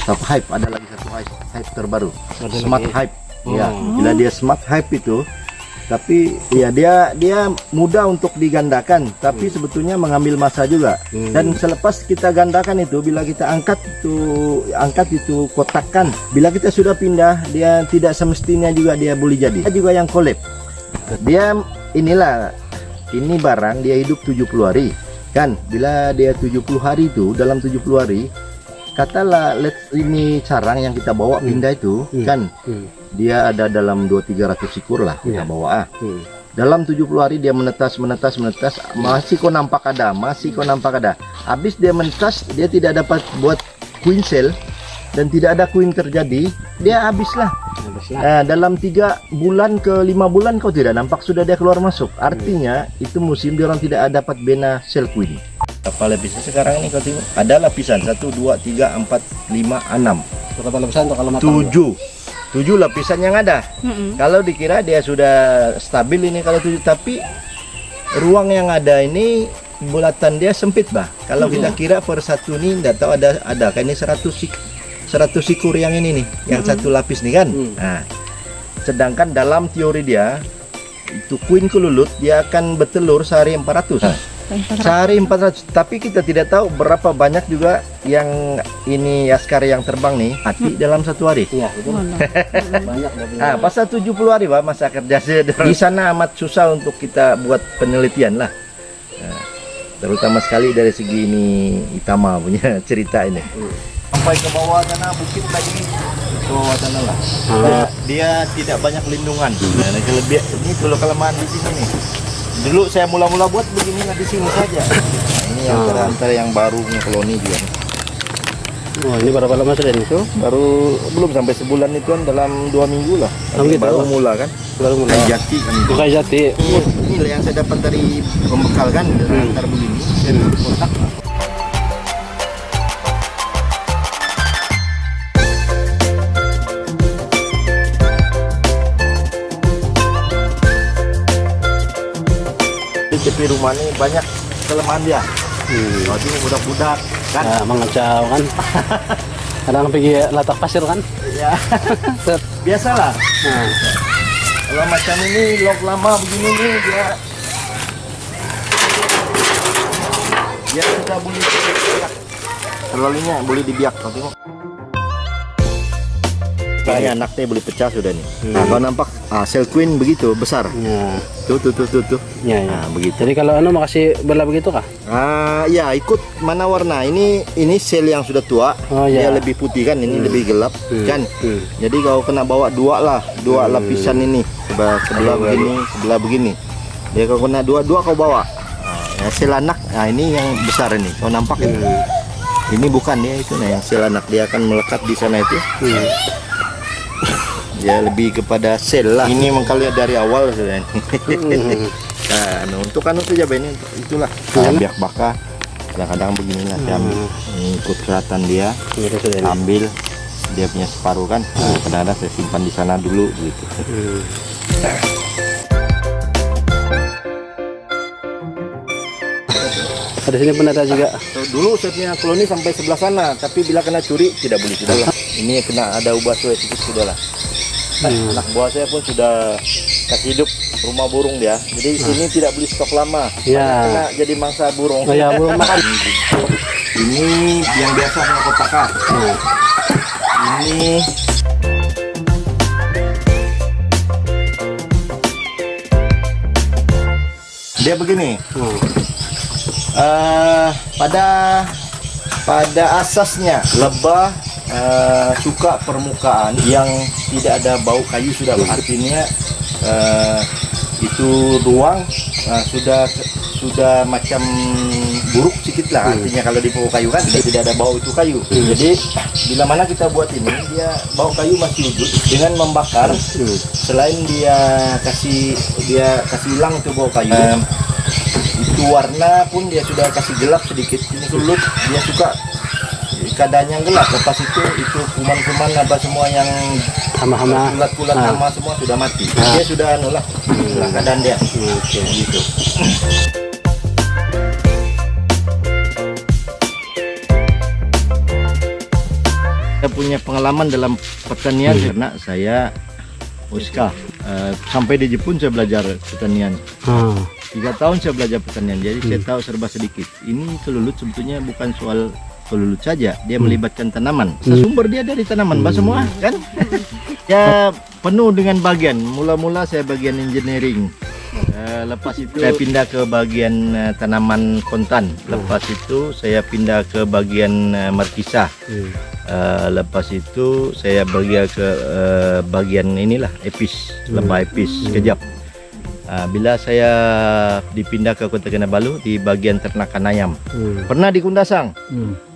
Top Hype, ada lagi satu hype terbaru, Ada Smart lagi. Hype. Ya, bila dia Smart Hype itu, tapi ya dia mudah untuk digandakan, tapi sebetulnya mengambil masa juga. Dan selepas kita gandakan itu, bila kita angkat itu kotakkan, bila kita sudah pindah, dia tidak semestinya juga dia boleh jadi. Ada juga yang collab. Dia ini barang dia hidup 70 hari. Kan, bila dia 70 hari itu, dalam 70 hari, katalah ini sarang yang kita bawa pindah itu, kan, dia ada dalam 200-300 ekor lah kita bawa. Dalam 70 hari dia menetas, masih kok nampak ada. Habis dia menetas, dia tidak dapat buat queen cell dan tidak ada queen terjadi, dia habislah. Dalam 3 bulan ke 5 bulan kau tidak nampak sudah dia keluar masuk. Artinya itu musim dia orang tidak dapat bina cell queen. Apa lapisan sekarang ini kau tengok? Ada lapisan 1, 2, 3, 4, 5, 6. Berapa lapisan tuh kalau matang? 7 lapisan yang ada. Kalau dikira dia sudah stabil ini kalau 7, tapi ruang yang ada ini bulatan dia sempit bah. Kalau kita kira per satu ini tidak tahu ada kan ini 100 ekor yang ini nih, yang satu lapis nih kan. Nah, sedangkan dalam teori dia itu queen kelulut dia akan bertelur sehari 400. Sehari 400, tapi kita tidak tahu berapa banyak juga yang ini askar yang terbang nih mati dalam 1 hari. Iya, betul. Banyak. Pasal 70 hari Pak masa kerja di sana amat susah untuk kita buat penelitian lah. Nah, terutama sekali dari segi ini Itama punya cerita ini. Sampai ke bawah sana bukit lagi, ke bawah sana lah. Dia tidak banyak lindungan. Nah, ini kalau kelemahan di sini nih. Dulu saya mula-mula buat begini di sini saja. Nah, ini yang antara yang baru punya koloni juga nih. Oh, ini berapa lama sudah itu? Baru belum sampai sebulan itu kan, dalam 2 minggu lah. Gitu, baru mula kan. Baru mulai. Kayu jati kan. Itu. Kayu jati. Ini yang saya dapat dari pembekal kan, antar begini. Saya kotak. Di rumah ini banyak kelemahan dia. Jadi budak-budak kan. Nah, mengacau kan. Kadang pergi latak pasir kan. Ya. Biasalah. Nah. Kalau macam ini log lama begini nih dia sudah boleh dibiak. Terlalunya boleh dibiak, kau tengok. Ini anaknya boleh pecah sudah nih. Nah, kau nampak cell queen begitu besar. Ya. Tuh. Ya. Nah, begitu. Jadi kalau makasih bola begitu kah? Ya ikut mana warna. Ini sel yang sudah tua. Dia lebih putih kan, ini lebih gelap kan. Jadi kau kena bawa dua lapisan ini. Sebelah begini. Dia kau kena dua kau bawa. Nah, sel anak. Nah, ini yang besar ini. Kau nampak ini. Ini bukan dia itu yang sel anak, dia akan melekat di sana itu. Ya lebih kepada sel lah. Ini memang kalau dari awal sudah ini. Nah, untuk saja ini itulah. Biak baka kadang-kadang beginilah saya ambil. Ikut keratan dia. Ambil dia punya separuh kan. Kadang-kadang saya simpan di sana dulu gitu. Ada sini pun ada juga. Dulu saya punya koloni sampai sebelah sana, tapi bila kena curi tidak boleh sudah. Ini kena ada ubah suai sedikit sudah lah. Anak buah saya pun sudah kasih hidup rumah burung dia. Jadi sini tidak boleh stok lama. Kena jadi mangsa burung. Oh ya, burung makan. Ini yang biasa punya kotakan. Ini dia begini. Pada asasnya lebah suka permukaan yang tidak ada bau kayu sudah. Artinya itu ruang sudah macam buruk sedikit lah. Artinya kalau di pokok kayu kan tidak ada bau itu kayu. Jadi bila mana kita buat ini, dia bau kayu masih wujud dengan membakar. Selain dia kasih hilang itu bau kayu, itu warna pun dia sudah kasih gelap sedikit. Ini kelulut dia suka keadaannya gelap. Lepas itu kuman-kuman apa semua yang kulat-kulat hama semua sudah mati. Dia sudah keadaan dia. Gitu. Saya punya pengalaman dalam pertanian karena saya Oscar. Sampai di Jepun saya belajar pertanian. 3 tahun saya belajar pertanian, jadi saya tahu serba sedikit. Ini kelulut sebetulnya bukan soal kelulut saja, dia melibatkan tanaman. Sumber dia dari tanaman, semua kan? Ya penuh dengan bagian. Mula-mula saya bagian engineering. Lepas itu saya pindah ke bagian tanaman kontan. Lepas itu saya pindah ke bagian markisah. Lepas itu saya pergi ke bagian inilah epis, lebah epis sekejap. Bila saya dipindah ke Kota Kinabalu di bagian ternakan ayam. Pernah di Kundasang.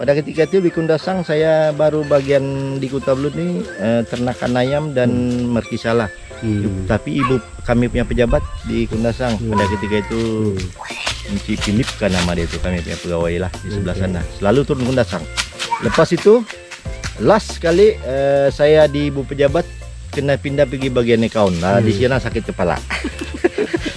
Pada ketika itu di Kundasang saya baru bagian di Kota Belut ni ternakan ayam dan markisah lah. Tapi ibu kami punya pejabat di Kundasang pada ketika itu Encik Philip kan nama dia itu, kami punya pegawai lah di sebelah sana. Selalu turun Kundasang. Lepas itu last kali saya di ibu pejabat kena pindah pergi bagian account. Di sana sakit kepala.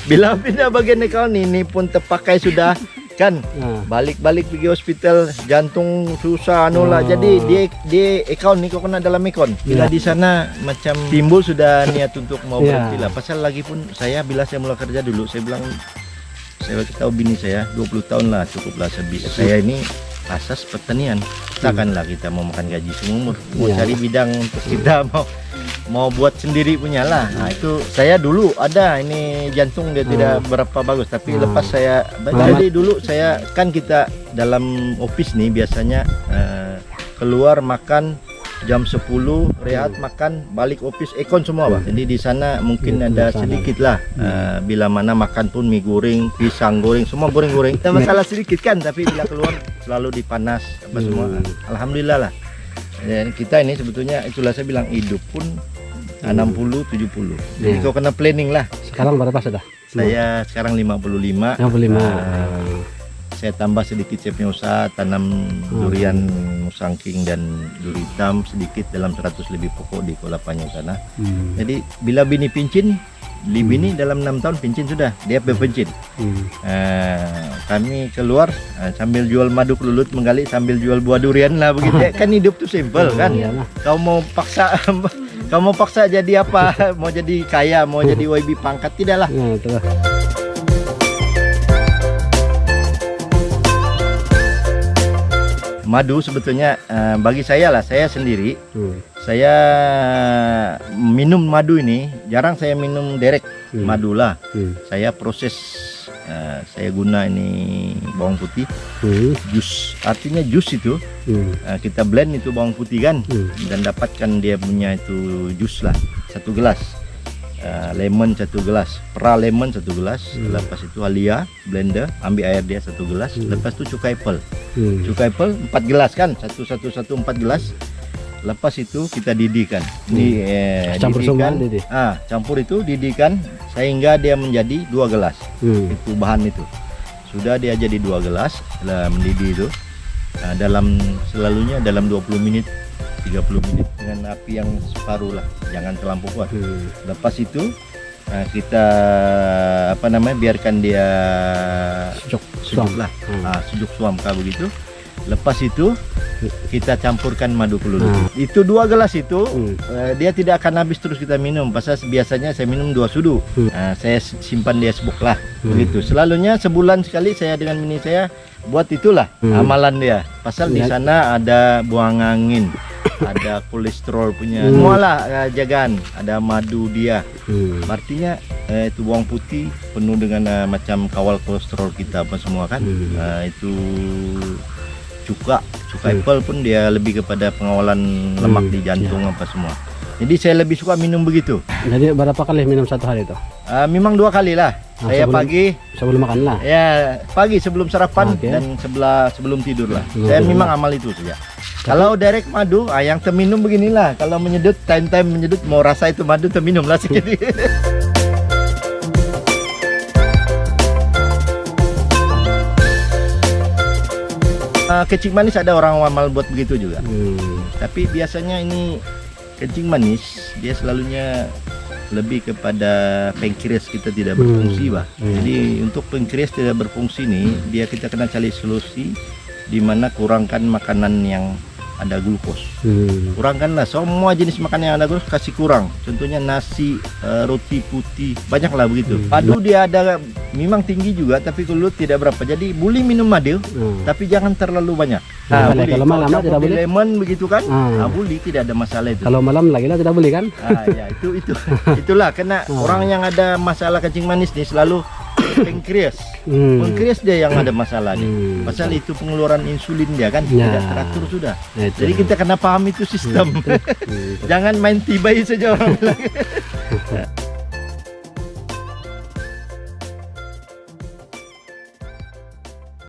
Bila pindah bagian account ini pun terpakai sudah kan. Balik-balik pergi hospital, jantung susah lah. Jadi dia account ni kau kena dalam account. Bila di sana macam timbul sudah niat untuk mau berhenti lah. Pasal lagi pun saya bila saya mula kerja dulu saya bilang saya tahu bini saya 20 tahun lah cukuplah sebisa. Saya ini asas pertanian. Takkanlah kita mau makan gaji seumur, mau cari bidang untuk kita mau buat sendiri punya lah. Nah itu saya dulu ada ini jantung dia tidak berapa bagus, tapi lepas saya jadi dulu saya kan kita dalam office nih biasanya keluar makan jam 10 rehat makan balik office ekon semua Pak. Jadi di sana mungkin ada sedikit lah bila mana makan pun mie goreng, pisang goreng, semua goreng-goreng. Ada masalah sedikit kan, tapi bila keluar selalu dipanas apa semua. Alhamdulillah lah. Dan kita ini sebetulnya itulah saya bilang hidup pun 60-70. Jadi kau kena planning lah. Sekarang berapa sudah? Saya sekarang 55. Saya tambah sedikit saya punya usaha tanam durian musangking dan duri hitam sedikit dalam 100 lebih pokok di Kolapanya sana. Jadi bila bini pincin, bini dalam 6 tahun pincin sudah, dia berpincin. Kami keluar sambil jual madu kelulut menggali sambil jual buah durian lah begitu. Kan hidup tuh simple kan. Kau mau paksa jadi apa? Mau jadi kaya, mau jadi WB pangkat tidaklah. Madu sebetulnya bagi saya lah, saya sendiri saya minum madu ini jarang saya minum direct madu lah. Saya proses, saya guna ini bawang putih, jus, artinya jus itu kita blend itu bawang putih kan, dan dapatkan dia punya itu jus lah 1 gelas. Lemon 1 gelas, pera lemon 1 gelas, lepas itu halia blender, ambil air dia 1 gelas, lepas itu cukai pel, cukai pel 4 gelas kan, 1 4 gelas, lepas itu kita didihkan, campur semua, campur itu didihkan sehingga dia menjadi 2 gelas, itu bahan itu, sudah dia jadi 2 gelas, mendidih itu, selalunya dalam 20 menit 30 menit dengan api yang separuh lah, jangan terlampau kuat. Lepas itu kita biarkan dia sejuk lah, sejuk suamka begitu. Lepas itu kita campurkan madu kelulut. Itu 2 gelas itu dia tidak akan habis terus kita minum. Pasal biasanya saya minum 2 sudu. Saya simpan dia sebuk lah begitu. Selalunya sebulan sekali saya dengan bini saya buat itulah amalan dia. Pasal di sana ada buang angin, ada kolesterol punya, semualah jagaan, ada madu dia. Artinya itu bawang putih penuh dengan macam kawal kolesterol kita apa semua kan. Itu cukai pel pun dia lebih kepada pengawalan lemak di jantung apa semua. Jadi saya lebih suka minum begitu. Jadi berapa kali minum 1 hari itu? Memang 2 kali lah. Saya pagi sebelum makan lah. Ya, pagi sebelum sarapan dan sebelum tidur lah. Saya memang amal itu saja. Kalau direct madu, yang terminum beginilah. Kalau menyedut, time menyedut, mau rasa itu madu terminum lah sedikit. Kencing manis ada orang amal buat begitu juga. Tapi biasanya ini kencing manis dia selalunya lebih kepada pankreas kita tidak berfungsi bah. Jadi untuk pankreas tidak berfungsi nih, kita kena cari solusi di mana kurangkan makanan yang ada glukos. Kurangkanlah semua jenis makanan yang ada glukos, kasih kurang. Contohnya nasi, roti putih, banyaklah begitu. Padu dia ada memang tinggi juga, tapi gula tidak berapa. Jadi boleh minum madu, tapi jangan terlalu banyak. Boleh. Kalau malam tidak campur boleh. lemon begitu kan? Boleh, tidak ada masalah itu. Kalau malam lagi tidak boleh kan? Ya itulah karena orang yang ada masalah kencing manis nih selalu pankreas. Pankreas dia yang ada masalah nih. Pasal itu pengeluaran insulin dia kan tidak teratur sudah. Jadi kita kena paham itu sistem. Jangan main tibai saja orang bilang.